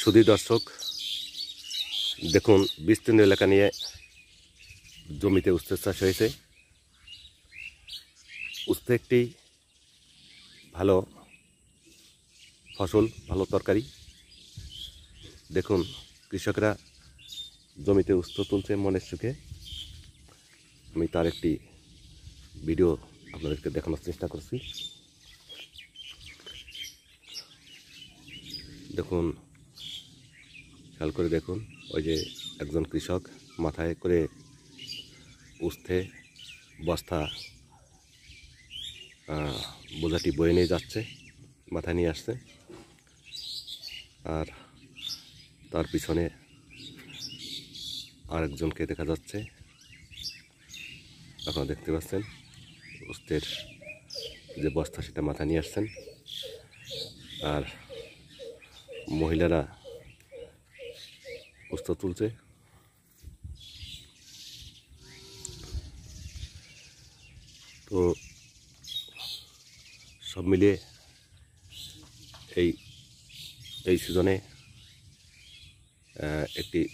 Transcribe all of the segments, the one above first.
সুধী দর্শক, দেখুন বিস্তীর্ণ এলাকা নিয়ে জমিতে উস্তে চাষ হয়েছে। উস্তে একটি ভালো ফসল, ভালো তরকারি। দেখুন কৃষকরা জমিতে উস্তে তুলছে মনের সুখে। আমি তার একটি ভিডিও আপনাদেরকে দেখানোর চেষ্টা করছি। দেখুন, খেয়াল করে দেখুন, ওই যে একজন কৃষক মাথায় করে উস্তে বস্তা বোঝাটি বয়ে নিয়ে যাচ্ছে, মাথায় নিয়ে আসছে। আর তার পিছনে আরেকজনকে দেখা যাচ্ছে, আপনারা দেখতে পাচ্ছেন। উস্তের যে বস্তা সেটা মাথায় নিয়ে আসছেন, আর মহিলারা উস্তে তুলছে। তো সব মিলিয়ে এই সিজনে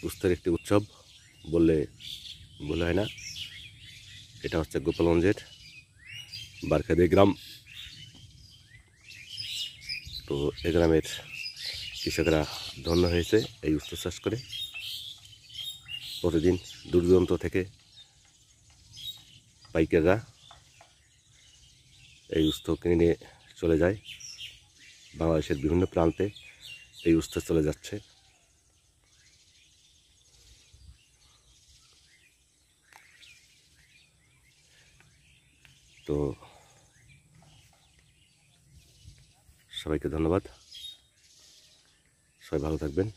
উস্তের একটি উৎসব বললে ভুল হয় না। এটা হচ্ছে গোপালগঞ্জের বারখাদি গ্রাম। তো এই গ্রামের কৃষকরা ধন্য হয়েছে এই উস্তে চাষ করে। প্রতিদিন দূর দূরান্ত থেকে পাইকাররা এই উস্তে কিনে নিয়ে চলে যায়। বাংলাদেশের বিভিন্ন প্রান্তে এই উস্তে চলে যাচ্ছে। তো সবাইকে ধন্যবাদ, সবাই ভালো থাকবেন।